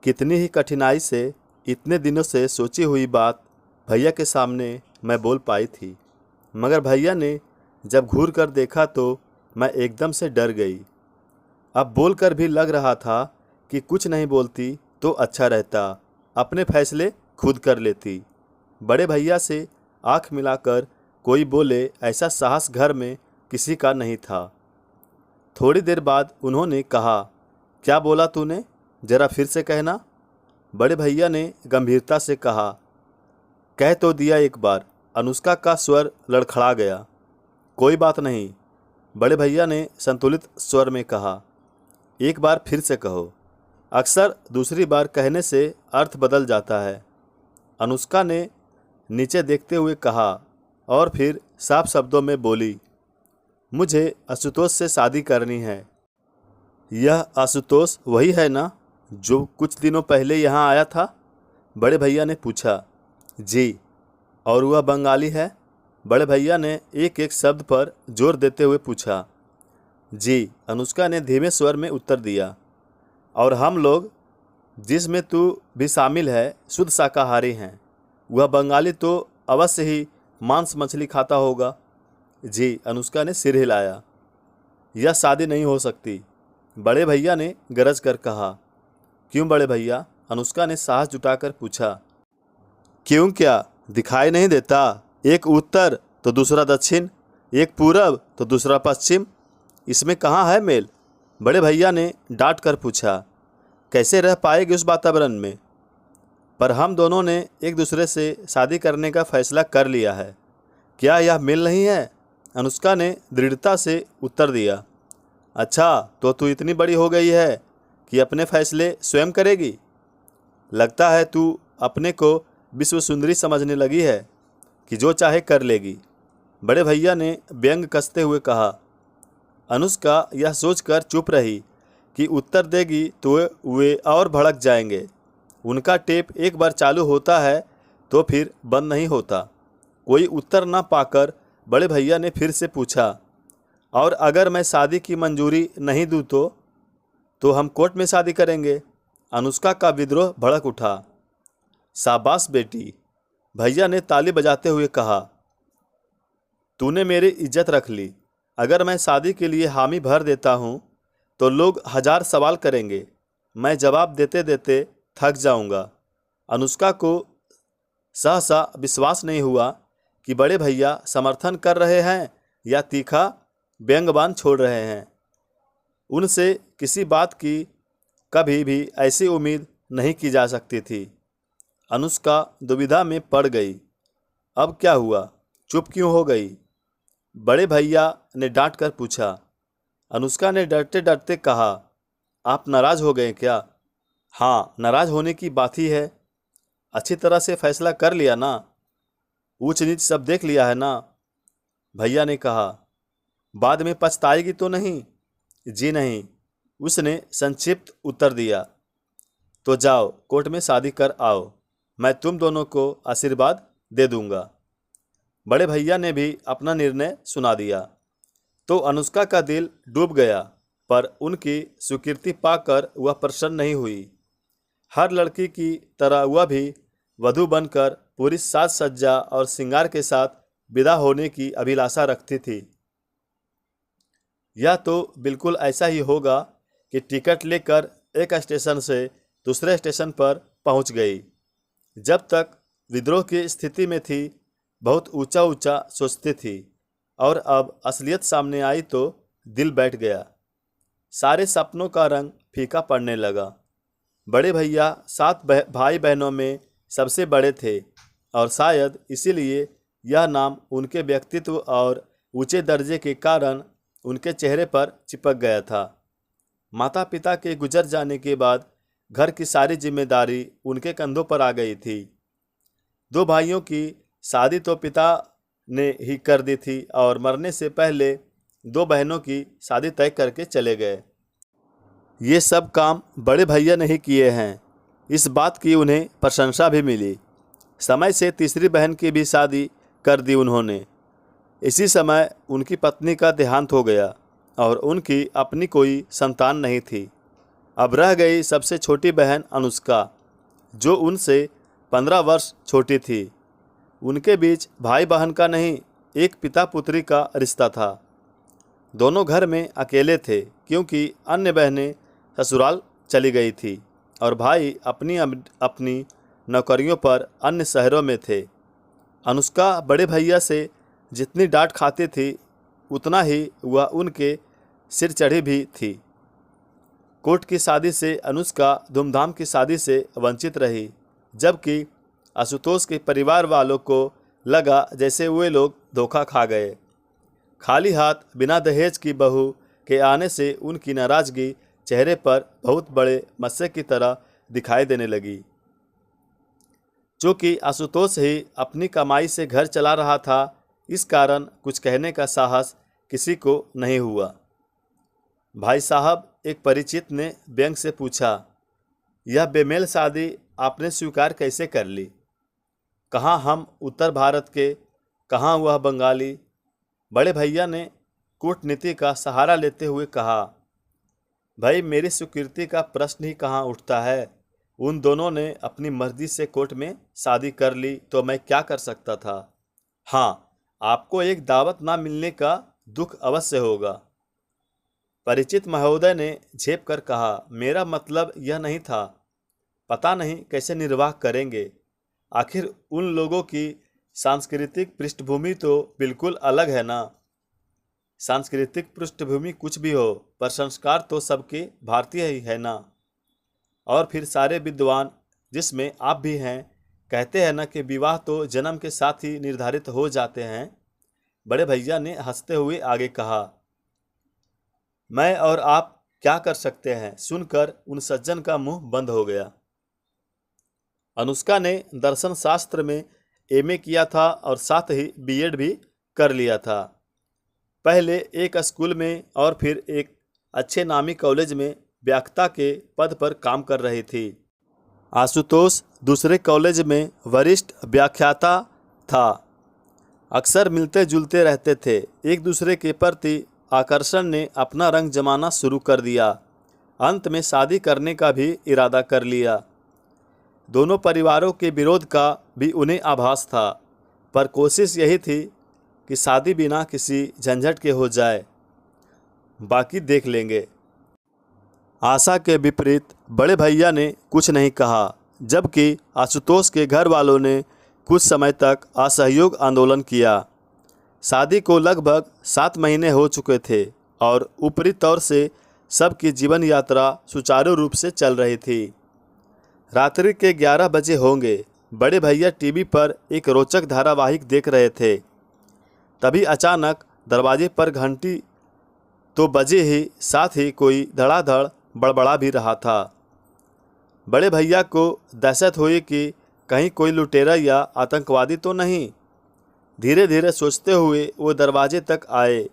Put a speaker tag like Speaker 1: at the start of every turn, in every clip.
Speaker 1: कितनी ही कठिनाई से इतने दिनों से सोची हुई बात भैया के सामने मैं बोल पाई थी, मगर भैया ने जब घूर कर देखा तो मैं एकदम से डर गई। अब बोलकर भी लग रहा था कि कुछ नहीं बोलती तो अच्छा रहता, अपने फैसले खुद कर लेती। बड़े भैया से आंख मिलाकर कोई बोले ऐसा साहस घर में किसी का नहीं था। थोड़ी देर बाद उन्होंने कहा, क्या बोला तूने, जरा फिर से कहना। बड़े भैया ने गंभीरता से कहा, कह तो दिया एक बार। अनुष्का का स्वर लड़खड़ा गया। कोई बात नहीं, बड़े भैया ने संतुलित स्वर में कहा, एक बार फिर से कहो। अक्सर दूसरी बार कहने से अर्थ बदल जाता है। अनुष्का ने नीचे देखते हुए कहा और फिर साफ शब्दों में बोली, मुझे आशुतोष से शादी करनी है। यह आशुतोष वही है ना जो कुछ दिनों पहले यहाँ आया था? बड़े भैया ने पूछा। जी। और वह बंगाली है? बड़े भैया ने एक एक शब्द पर जोर देते हुए पूछा। जी, अनुष्का ने धीमे स्वर में उत्तर दिया। और हम लोग, जिसमें तू भी शामिल है, शुद्ध शाकाहारी हैं। वह बंगाली तो अवश्य ही मांस मछली खाता होगा। जी, अनुष्का ने सिर हिलाया। यह शादी नहीं हो सकती, बड़े भैया ने गरज कर कहा। क्यों बड़े भैया? अनुष्का ने साहस जुटाकर पूछा। क्यों क्या दिखाई नहीं देता? एक उत्तर तो दूसरा दक्षिण, एक पूरब तो दूसरा पश्चिम, इसमें कहाँ है मेल? बड़े भैया ने डांट कर पूछा। कैसे रह पाएगी उस वातावरण में? पर हम दोनों ने एक दूसरे से शादी करने का फैसला कर लिया है। क्या यह मेल नहीं है? अनुष्का ने दृढ़ता से उत्तर दिया। अच्छा, तो तू इतनी बड़ी हो गई है कि अपने फैसले स्वयं करेगी? लगता है तू अपने को विश्व सुंदरी समझने लगी है कि जो चाहे कर लेगी। बड़े भैया ने व्यंग कसते हुए कहा। अनुष्का यह सोचकर चुप रही कि उत्तर देगी तो वे और भड़क जाएंगे। उनका टेप एक बार चालू होता है तो फिर बंद नहीं होता। कोई उत्तर न पाकर बड़े भैया ने फिर से पूछा, और अगर मैं शादी की मंजूरी नहीं दूँ तो हम कोर्ट में शादी करेंगे। अनुष्का का विद्रोह भड़क उठा। शाबाश बेटी, भैया ने ताली बजाते हुए कहा। तूने मेरी इज्जत रख ली। अगर मैं शादी के लिए हामी भर देता हूँ तो लोग हजार सवाल करेंगे। मैं जवाब देते देते थक जाऊँगा। अनुष्का को सहसा विश्वास नहीं हुआ कि बड़े भैया समर्थन कर रहे हैं या तीखा व्यंग्यबाण छोड़ रहे हैं। उनसे किसी बात की कभी भी ऐसी उम्मीद नहीं की जा सकती थी। अनुष्का दुविधा में पड़ गई। अब क्या हुआ? चुप क्यों हो गई? बड़े भैया ने डांट कर पूछा। अनुष्का ने डरते डरते कहा, आप नाराज़ हो गए क्या? हाँ, नाराज़ होने की बात ही है। अच्छी तरह से फैसला कर लिया ना? ऊंच नीच सब देख लिया है ना? भैया ने कहा। बाद में पछताएगी तो नहीं? जी नहीं, उसने संक्षिप्त उत्तर दिया। तो जाओ कोर्ट में शादी कर आओ, मैं तुम दोनों को आशीर्वाद दे दूंगा। बड़े भैया ने भी अपना निर्णय सुना दिया। तो अनुष्का का दिल डूब गया, पर उनकी स्वीकृति पाकर वह प्रसन्न नहीं हुई। हर लड़की की तरह वह भी वधू बनकर पूरी साज सज्जा और श्रृंगार के साथ विदा होने की अभिलाषा रखती थी। यह तो बिल्कुल ऐसा ही होगा कि टिकट लेकर एक स्टेशन से दूसरे स्टेशन पर पहुंच गई। जब तक विद्रोह की स्थिति में थी बहुत ऊंचा ऊंचा सोचती थी, और अब असलियत सामने आई तो दिल बैठ गया। सारे सपनों का रंग फीका पड़ने लगा। बड़े भैया 7 भाई बहनों में सबसे बड़े थे, और शायद इसीलिए यह नाम उनके व्यक्तित्व और ऊंचे दर्जे के कारण उनके चेहरे पर चिपक गया था। माता पिता के गुजर जाने के बाद घर की सारी जिम्मेदारी उनके कंधों पर आ गई थी। 2 भाइयों की शादी तो पिता ने ही कर दी थी, और मरने से पहले 2 बहनों की शादी तय करके चले गए। ये सब काम बड़े भैया ने ही किए हैं। इस बात की उन्हें प्रशंसा भी मिली। समय से तीसरी बहन की भी शादी कर दी उन्होंने। इसी समय उनकी पत्नी का देहांत हो गया और उनकी अपनी कोई संतान नहीं थी। अब रह गई सबसे छोटी बहन अनुष्का, जो उनसे 15 वर्ष छोटी थी। उनके बीच भाई बहन का नहीं, एक पिता पुत्री का रिश्ता था। दोनों घर में अकेले थे क्योंकि अन्य बहनें ससुराल चली गई थी और भाई अपनी अपनी नौकरियों पर अन्य शहरों में थे। अनुष्का बड़े भैया से जितनी डांट खाती थी उतना ही वह उनके सिर चढ़ी भी थी। कोर्ट की शादी से अनुष्का धूमधाम की शादी से वंचित रही, जबकि आशुतोष के परिवार वालों को लगा जैसे वे लोग धोखा खा गए। खाली हाथ बिना दहेज की बहू के आने से उनकी नाराज़गी चेहरे पर बहुत बड़े मस्से की तरह दिखाई देने लगी। चूँकि आशुतोष ही अपनी कमाई से घर चला रहा था, इस कारण कुछ कहने का साहस किसी को नहीं हुआ। भाई साहब, एक परिचित ने व्यंग से पूछा, यह बेमेल शादी आपने स्वीकार कैसे कर ली? कहाँ हम उत्तर भारत के, कहाँ वह बंगाली? बड़े भैया ने कूटनीति का सहारा लेते हुए कहा, भाई मेरी स्वीकृति का प्रश्न ही कहाँ उठता है। उन दोनों ने अपनी मर्जी से कोर्ट में शादी कर ली तो मैं क्या कर सकता था। हाँ, आपको एक दावत ना मिलने का दुख अवश्य होगा। परिचित महोदय ने झेप कर कहा, मेरा मतलब यह नहीं था। पता नहीं कैसे निर्वाह करेंगे। आखिर उन लोगों की सांस्कृतिक पृष्ठभूमि तो बिल्कुल अलग है ना। सांस्कृतिक पृष्ठभूमि कुछ भी हो, पर संस्कार तो सबके भारतीय ही है ना। और फिर सारे विद्वान, जिसमें आप भी हैं, कहते हैं ना कि विवाह तो जन्म के साथ ही निर्धारित हो जाते हैं। बड़े भैया ने हंसते हुए आगे कहा, मैं और आप क्या कर सकते हैं। सुनकर उन सज्जन का मुंह बंद हो गया। अनुष्का ने दर्शन शास्त्र में एमए किया था और साथ ही बीएड भी कर लिया था। पहले एक स्कूल में और फिर एक अच्छे नामी कॉलेज में व्याख्याता के पद पर काम कर रही थी। आशुतोष दूसरे कॉलेज में वरिष्ठ व्याख्याता था। अक्सर मिलते जुलते रहते थे। एक दूसरे के प्रति आकर्षण ने अपना रंग जमाना शुरू कर दिया। अंत में शादी करने का भी इरादा कर लिया। दोनों परिवारों के विरोध का भी उन्हें आभास था, पर कोशिश यही थी कि शादी बिना किसी झंझट के हो जाए, बाकी देख लेंगे। आशा के विपरीत बड़े भैया ने कुछ नहीं कहा, जबकि आशुतोष के घर वालों ने कुछ समय तक असहयोग आंदोलन किया। शादी को लगभग 7 महीने हो चुके थे और ऊपरी तौर से सबकी जीवन यात्रा सुचारू रूप से चल रही थी। रात्रि के 11 बजे होंगे। बड़े भैया टीवी पर एक रोचक धारावाहिक देख रहे थे। तभी अचानक दरवाजे पर घंटी तो बजे ही, साथ ही कोई धड़ाधड़ बड़बड़ा भी रहा था। बड़े भैया को दहशत हुई कि कहीं कोई लुटेरा या आतंकवादी तो नहीं। धीरे धीरे सोचते हुए वो दरवाजे तक आए।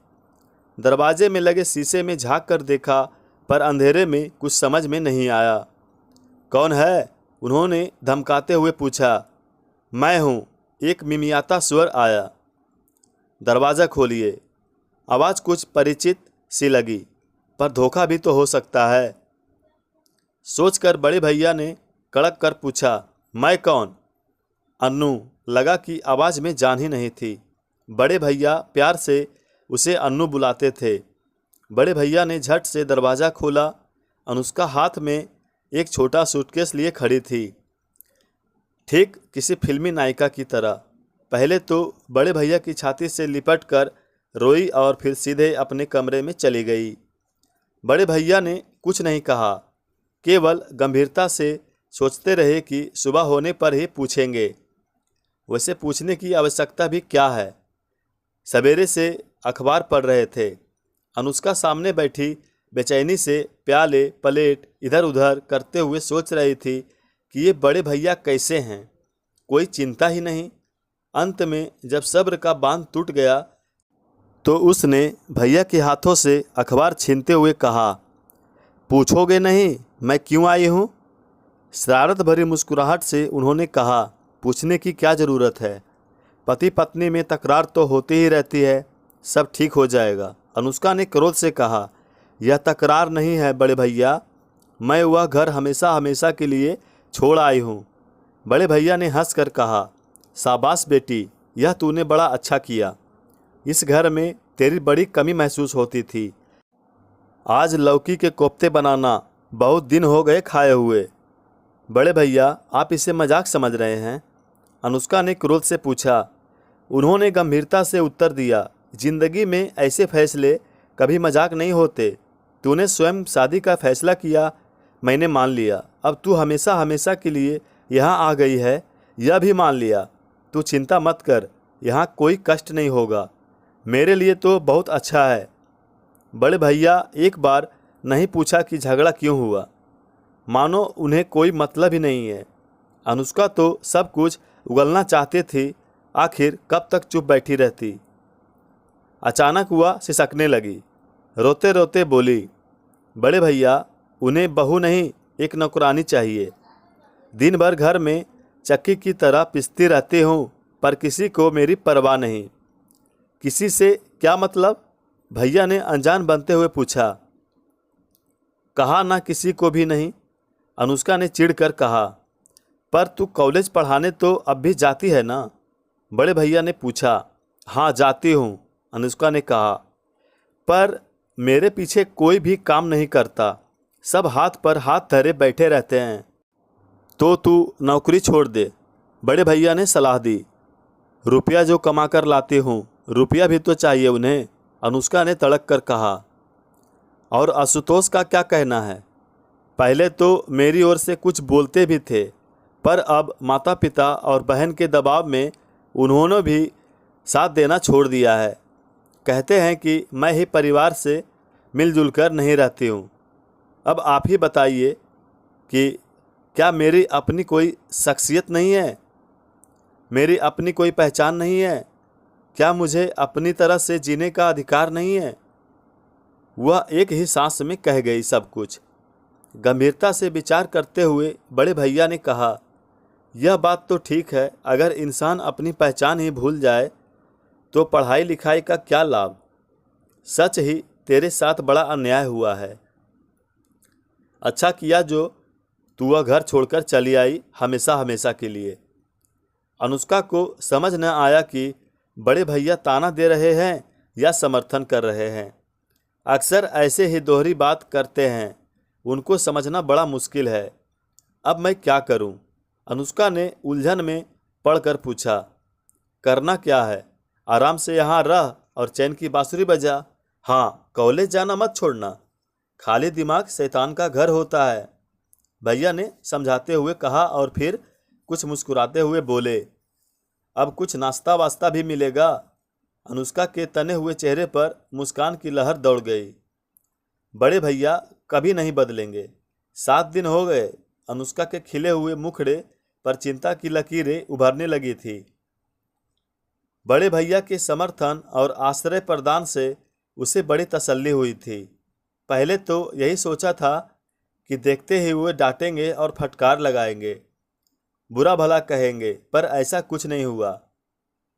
Speaker 1: दरवाजे में लगे शीशे में झांक कर देखा, पर अंधेरे में कुछ समझ में नहीं आया। कौन है? उन्होंने धमकाते हुए पूछा। मैं हूँ, एक मिमियाता स्वर आया। दरवाज़ा खोलिए। आवाज़ कुछ परिचित सी लगी, पर धोखा भी तो हो सकता है। सोचकर बड़े भैया ने कड़क कर पूछा, मैं कौन? अन्नू। लगा कि आवाज़ में जान ही नहीं थी। बड़े भैया प्यार से उसे अन्नू बुलाते थे। बड़े भैया ने झट से दरवाज़ा खोला। अनुष्का हाथ में एक छोटा सूटकेस लिए खड़ी थी, ठीक किसी फिल्मी नायिका की तरह। पहले तो बड़े भैया की छाती से लिपट कर रोई और फिर सीधे अपने कमरे में चली गई। बड़े भैया ने कुछ नहीं कहा, केवल गंभीरता से सोचते रहे कि सुबह होने पर ही पूछेंगे। वैसे पूछने की आवश्यकता भी क्या है। सवेरे से अखबार पढ़ रहे थे। अनुष्का सामने बैठी बेचैनी से प्याले प्लेट इधर उधर करते हुए सोच रही थी कि ये बड़े भैया कैसे हैं, कोई चिंता ही नहीं। अंत में जब सब्र का बांध टूट गया तो उसने भैया के हाथों से अखबार छीनते हुए कहा, पूछोगे नहीं मैं क्यों आई हूँ? शरारत भरी मुस्कुराहट से उन्होंने कहा, पूछने की क्या ज़रूरत है, पति पत्नी में तकरार तो होती ही रहती है, सब ठीक हो जाएगा। अनुष्का ने क्रोध से कहा, यह तकरार नहीं है बड़े भैया, मैं वह घर हमेशा हमेशा के लिए छोड़ आई हूँ। बड़े भैया ने हंसकर कहा, शाबाश बेटी, यह तूने बड़ा अच्छा किया। इस घर में तेरी बड़ी कमी महसूस होती थी। आज लौकी के कोफ्ते बनाना बहुत दिन हो गए खाए हुए। बड़े भैया, आप इसे मजाक समझ रहे हैं? अनुष्का ने क्रोध से पूछा। उन्होंने गंभीरता से उत्तर दिया, जिंदगी में ऐसे फैसले कभी मजाक नहीं होते। तूने स्वयं शादी का फैसला किया, मैंने मान लिया। अब तू हमेशा हमेशा के लिए यहाँ आ गई है, यह भी मान लिया। तू चिंता मत कर, यहाँ कोई कष्ट नहीं होगा। मेरे लिए तो बहुत अच्छा है। बड़े भैया एक बार नहीं पूछा कि झगड़ा क्यों हुआ, मानो उन्हें कोई मतलब ही नहीं है। अनुष्का तो सब कुछ उगलना चाहती थी, आखिर कब तक चुप बैठी रहती। अचानक वह सिसकने लगी, रोते रोते बोली, बड़े भैया, उन्हें बहू नहीं एक नौकरानी चाहिए। दिन भर घर में चक्की की तरह पिसती रहती हूँ, पर किसी को मेरी परवाह नहीं। किसी से क्या मतलब? भैया ने अनजान बनते हुए पूछा। कहा ना, किसी को भी नहीं, अनुष्का ने चिढ़कर कहा। पर तू कॉलेज पढ़ाने तो अब भी जाती है ना? बड़े भैया ने पूछा। हाँ जाती हूँ, अनुष्का ने कहा, पर मेरे पीछे कोई भी काम नहीं करता। सब हाथ पर हाथ धरे बैठे रहते हैं। तो तू नौकरी छोड़ दे, बड़े भैया ने सलाह दी। रुपया जो कमा कर लाती हूँ, रुपया भी तो चाहिए उन्हें, अनुष्का ने तड़क कर कहा। और आशुतोष का क्या कहना है? पहले तो मेरी ओर से कुछ बोलते भी थे, पर अब माता पिता और बहन के दबाव में उन्होंने भी साथ देना छोड़ दिया है। कहते हैं कि मैं ही परिवार से मिलजुल कर नहीं रहती हूँ। अब आप ही बताइए कि क्या मेरी अपनी कोई शख्सियत नहीं है? मेरी अपनी कोई पहचान नहीं है? क्या मुझे अपनी तरह से जीने का अधिकार नहीं है? वह एक ही सांस में कह गई सब कुछ। गंभीरता से विचार करते हुए बड़े भैया ने कहा, यह बात तो ठीक है, अगर इंसान अपनी पहचान ही भूल जाए तो पढ़ाई लिखाई का क्या लाभ। सच ही तेरे साथ बड़ा अन्याय हुआ है। अच्छा किया जो तू वह घर छोड़कर चली आई, हमेशा हमेशा के लिए। अनुष्का को समझ न आया कि बड़े भैया ताना दे रहे हैं या समर्थन कर रहे हैं। अक्सर ऐसे ही दोहरी बात करते हैं, उनको समझना बड़ा मुश्किल है। अब मैं क्या करूं? अनुष्का ने उलझन में पड़कर पूछा। करना क्या है? आराम से यहाँ रह और चैन की बांसुरी बजा। हाँ, कॉलेज जाना मत छोड़ना, खाली दिमाग शैतान का घर होता है, भैया ने समझाते हुए कहा और फिर कुछ मुस्कुराते हुए बोले, अब कुछ नाश्ता वास्ता भी मिलेगा। अनुष्का के तने हुए चेहरे पर मुस्कान की लहर दौड़ गई। बड़े भैया कभी नहीं बदलेंगे। 7 दिन हो गए। अनुष्का के खिले हुए मुखड़े पर चिंता की लकीरें उभरने लगी थी। बड़े भैया के समर्थन और आश्रय प्रदान से उसे बड़ी तसल्ली हुई थी। पहले तो यही सोचा था कि देखते ही हुए डांटेंगे और फटकार लगाएंगे, बुरा भला कहेंगे, पर ऐसा कुछ नहीं हुआ।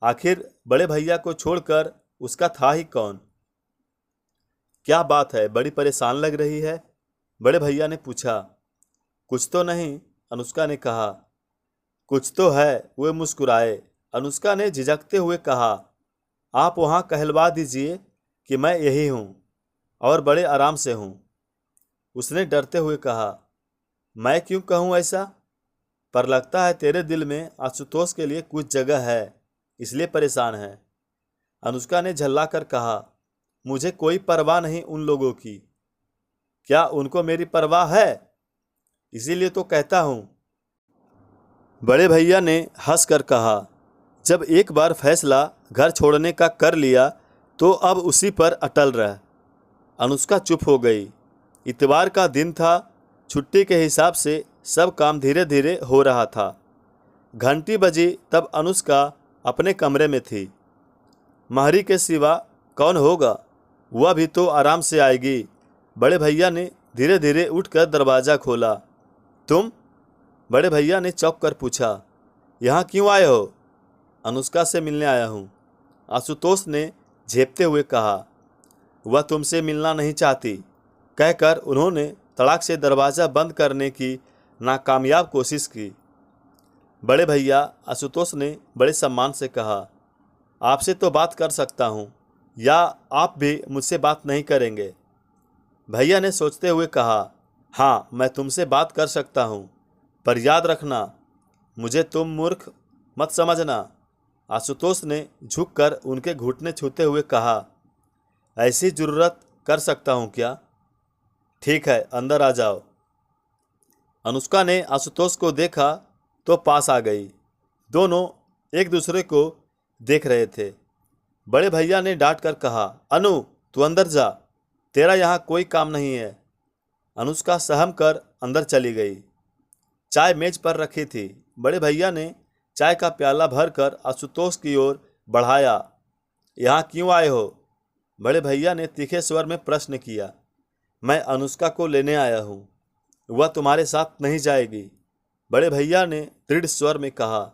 Speaker 1: आखिर बड़े भैया को छोड़कर उसका था ही कौन? क्या बात है, बड़ी परेशान लग रही है, बड़े भैया ने पूछा। कुछ तो नहीं, अनुष्का ने कहा। कुछ तो है, वे मुस्कुराए। अनुष्का ने झिझकते हुए कहा, आप वहाँ कहलवा दीजिए कि मैं यही हूँ और बड़े आराम से हूँ। उसने डरते हुए कहा, मैं क्यों कहूँ ऐसा? पर लगता है तेरे दिल में आशुतोष के लिए कुछ जगह है, इसलिए परेशान है। अनुष्का ने झल्ला कर कहा, मुझे कोई परवाह नहीं उन लोगों की। क्या उनको मेरी परवाह है? इसीलिए तो कहता हूँ। बड़े भैया ने हंसकर कहा, जब एक बार फैसला घर छोड़ने का कर लिया तो अब उसी पर अटल रह। अनुष्का चुप हो गई। इतवार का दिन था, छुट्टी के हिसाब से सब काम धीरे धीरे हो रहा था। घंटी बजी तब अनुष्का अपने कमरे में थी। महरी के सिवा कौन होगा, वह भी तो आराम से आएगी। बड़े भैया ने धीरे धीरे उठकर दरवाज़ा खोला। तुम? बड़े भैया ने चौंक कर पूछा। यहाँ क्यों आए हो? अनुष्का से मिलने आया हूँ, आशुतोष ने झेपते हुए कहा। वह तुमसे मिलना नहीं चाहती, कहकर उन्होंने तड़ाक से दरवाज़ा बंद करने की नाकामयाब कोशिश की। बड़े भैया आशुतोष ने बड़े सम्मान से कहा, आपसे तो बात कर सकता हूँ, या आप भी मुझसे बात नहीं करेंगे? भैया ने सोचते हुए कहा, हाँ मैं तुमसे बात कर सकता हूँ, पर याद रखना मुझे तुम मूर्ख मत समझना। आशुतोष ने झुककर उनके घुटने छूते हुए कहा, ऐसी ज़रूरत कर सकता हूँ क्या? ठीक है, अंदर आ जाओ। अनुष्का ने आशुतोष को देखा तो पास आ गई। दोनों एक दूसरे को देख रहे थे। बड़े भैया ने डांट कर कहा, अनु तू अंदर जा, तेरा यहाँ कोई काम नहीं है। अनुष्का सहम कर अंदर चली गई। चाय मेज पर रखी थी। बड़े भैया ने चाय का प्याला भरकर आशुतोष की ओर बढ़ाया। यहाँ क्यों आए हो? बड़े भैया ने तीखे स्वर में प्रश्न किया। मैं अनुष्का को लेने आया हूँ, वह तुम्हारे साथ नहीं जाएगी। बड़े भैया ने दृढ़ स्वर में कहा।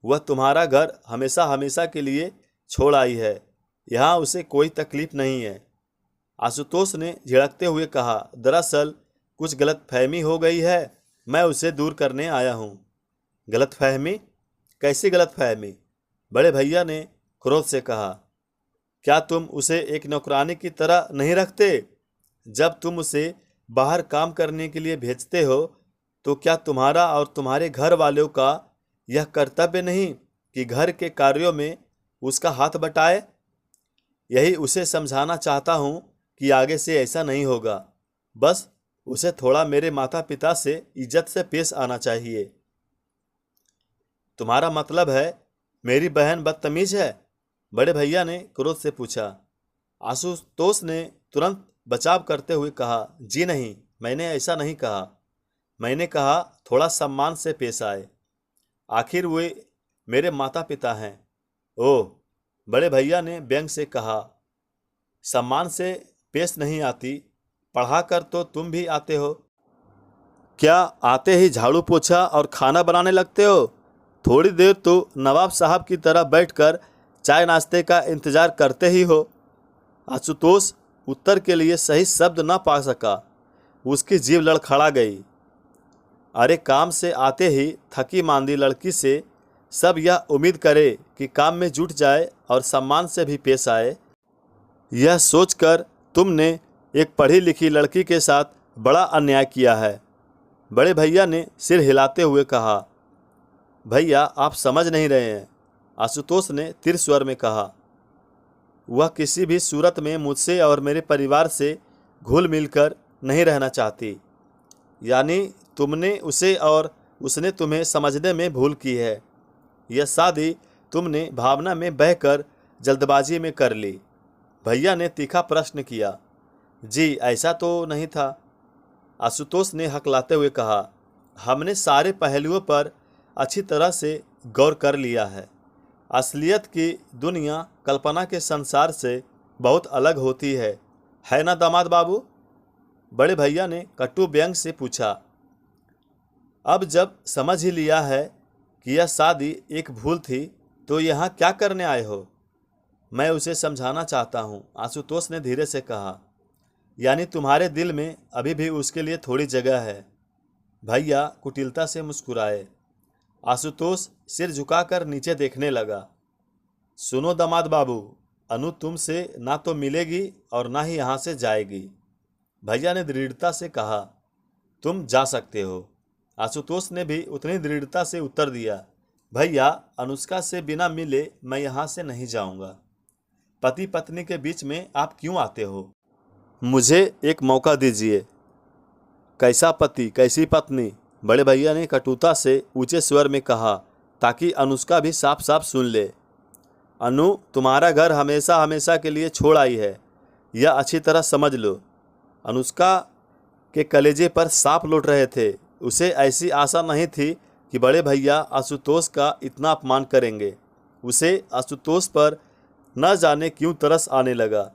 Speaker 1: वह तुम्हारा घर हमेशा हमेशा के लिए छोड़ आई है, यहाँ उसे कोई तकलीफ नहीं है। आशुतोष ने झिड़कते हुए कहा, दरअसल कुछ गलतफहमी हो गई है, मैं उसे दूर करने आया हूँ। गलतफहमी? कैसी गलतफहमी? बड़े भैया ने क्रोध से कहा। क्या तुम उसे एक नौकरानी की तरह नहीं रखते? जब तुम उसे बाहर काम करने के लिए भेजते हो तो क्या तुम्हारा और तुम्हारे घर वालों का यह कर्तव्य नहीं कि घर के कार्यों में उसका हाथ बटाए? यही उसे समझाना चाहता हूँ कि आगे से ऐसा नहीं होगा। बस उसे थोड़ा मेरे माता पिता से इज्जत से पेश आना चाहिए। तुम्हारा मतलब है मेरी बहन बदतमीज है? बड़े भैया ने क्रोध से पूछा। आशुतोष ने तुरंत बचाव करते हुए कहा, जी नहीं, मैंने ऐसा नहीं कहा। मैंने कहा थोड़ा सम्मान से पेश आए, आखिर वे मेरे माता पिता हैं। ओह, बड़े भैया ने व्यंग से कहा, सम्मान से पेश नहीं आती, पढ़ा कर तो तुम भी आते हो। क्या आते ही झाड़ू पोछा और खाना बनाने लगते हो? थोड़ी देर तो नवाब साहब की तरह बैठकर चाय नाश्ते का इंतज़ार करते ही हो। आशुतोष उत्तर के लिए सही शब्द न पा सका। उसकी जीभ लड़खड़ा गई। अरे काम से आते ही थकी मांदी लड़की से सब यह उम्मीद करे कि काम में जुट जाए और सम्मान से भी पेश आए, यह सोचकर तुमने एक पढ़ी लिखी लड़की के साथ बड़ा अन्याय किया है। बड़े भैया ने सिर हिलाते हुए कहा। भैया आप समझ नहीं रहे हैं, आशुतोष ने तीव्र स्वर में कहा। वह किसी भी सूरत में मुझसे और मेरे परिवार से घुल मिलकर नहीं रहना चाहती। यानी तुमने उसे और उसने तुम्हें समझने में भूल की है। यह शादी तुमने भावना में बहकर जल्दबाजी में कर ली। भैया ने तीखा प्रश्न किया। जी ऐसा तो नहीं था, आशुतोष ने हकलाते हुए कहा। हमने सारे पहलुओं पर अच्छी तरह से गौर कर लिया है। असलियत की दुनिया कल्पना के संसार से बहुत अलग होती है ना दामाद बाबू? बड़े भैया ने कटु व्यंग से पूछा। अब जब समझ ही लिया है कि यह शादी एक भूल थी तो यहाँ क्या करने आए हो? मैं उसे समझाना चाहता हूँ, आशुतोष ने धीरे से कहा। यानी तुम्हारे दिल में अभी भी उसके लिए थोड़ी जगह है? भैया कुटिलता से मुस्कुराए। आशुतोष सिर झुकाकर नीचे देखने लगा। सुनो दामाद बाबू, अनु तुमसे ना तो मिलेगी और ना ही यहाँ से जाएगी। भैया ने दृढ़ता से कहा। तुम जा सकते हो। आशुतोष ने भी उतनी दृढ़ता से उत्तर दिया। भैया अनुष्का से बिना मिले मैं यहाँ से नहीं जाऊँगा। पति पत्नी के बीच में आप क्यों आते हो? मुझे एक मौका दीजिए। कैसा पति कैसी पत्नी? बड़े भैया ने कटुता से ऊंचे स्वर में कहा ताकि अनुष्का भी साफ साफ सुन ले। अनु तुम्हारा घर हमेशा हमेशा के लिए छोड़ आई है, यह अच्छी तरह समझ लो। अनुष्का के कलेजे पर सांप लौट रहे थे। उसे ऐसी आशा नहीं थी कि बड़े भैया आशुतोष का इतना अपमान करेंगे। उसे आशुतोष पर न जाने क्यों तरस आने लगा।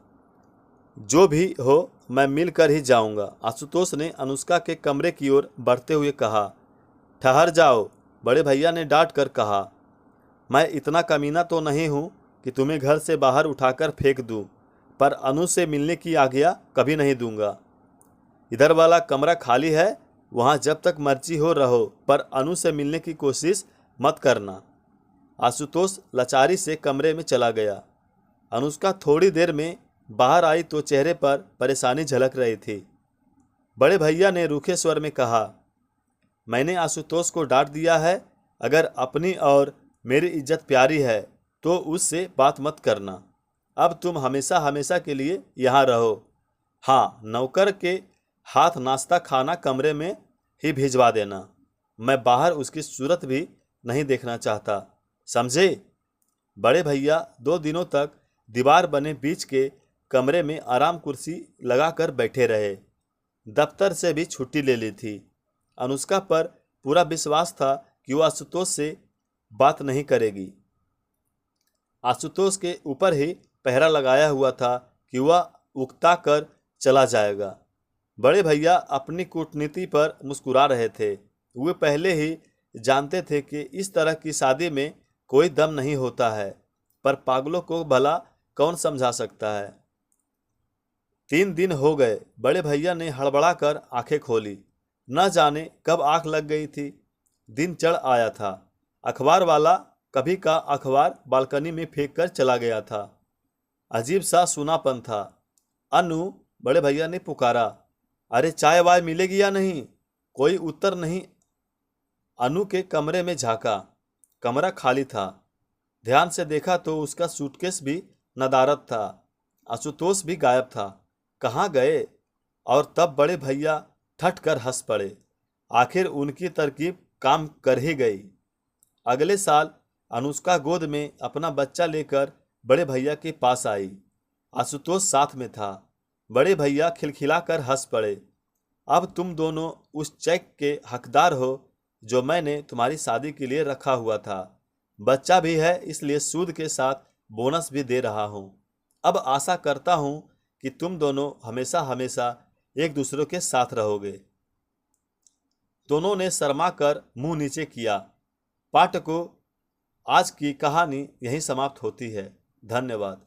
Speaker 1: जो भी हो मैं मिलकर ही जाऊंगा, आशुतोष ने अनुष्का के कमरे की ओर बढ़ते हुए कहा। ठहर जाओ, बड़े भैया ने डांट कर कहा। मैं इतना कमीना तो नहीं हूँ कि तुम्हें घर से बाहर उठाकर फेंक दूँ, पर अनु से मिलने की आज्ञा कभी नहीं दूंगा। इधर वाला कमरा खाली है, वहाँ जब तक मर्जी हो रहो, पर अनु से मिलने की कोशिश मत करना। आशुतोष लाचारी से कमरे में चला गया। अनुष्का थोड़ी देर में बाहर आई तो चेहरे पर परेशानी झलक रही थी। बड़े भैया ने रूखे स्वर में कहा, मैंने आशुतोष को डांट दिया है। अगर अपनी और मेरी इज्जत प्यारी है तो उससे बात मत करना। अब तुम हमेशा हमेशा के लिए यहाँ रहो। हाँ, नौकर के हाथ नाश्ता खाना कमरे में ही भिजवा देना। मैं बाहर उसकी सूरत भी नहीं देखना चाहता, समझे? बड़े भैया 2 दिनों तक दीवार बने बीच के कमरे में आराम कुर्सी लगाकर बैठे रहे। दफ्तर से भी छुट्टी ले ली थी। अनुष्का पर पूरा विश्वास था कि वह आशुतोष से बात नहीं करेगी। आशुतोष के ऊपर ही पहरा लगाया हुआ था कि वह उकता कर चला जाएगा। बड़े भैया अपनी कूटनीति पर मुस्कुरा रहे थे। वे पहले ही जानते थे कि इस तरह की शादी में कोई दम नहीं होता है, पर पागलों को भला कौन समझा सकता है। 3 दिन हो गए। बड़े भैया ने हड़बड़ा कर आंखें खोली। न जाने कब आंख लग गई थी। दिन चढ़ आया था। अखबार वाला कभी का अखबार बालकनी में फेंक कर चला गया था। अजीब सा सूनापन था। अनु, बड़े भैया ने पुकारा, अरे चाय वाय मिलेगी या नहीं? कोई उत्तर नहीं। अनु के कमरे में झांका। कमरा खाली था। ध्यान से देखा तो उसका सूटकेस भी नदारद था। आशुतोष भी गायब था। कहाँ गए? और तब बड़े भैया ठठ कर हंस पड़े। आखिर उनकी तरकीब काम कर ही गई। अगले साल अनुष्का गोद में अपना बच्चा लेकर बड़े भैया के पास आई। आशुतोष साथ में था। बड़े भैया खिलखिलाकर हंस पड़े। अब तुम दोनों उस चेक के हकदार हो जो मैंने तुम्हारी शादी के लिए रखा हुआ था। बच्चा भी है, इसलिए सूद के साथ बोनस भी दे रहा हूँ। अब आशा करता हूँ कि तुम दोनों हमेशा हमेशा एक दूसरे के साथ रहोगे। दोनों ने शर्मा कर मुंह नीचे किया। पाठकों, आज की कहानी यहीं समाप्त होती है। धन्यवाद।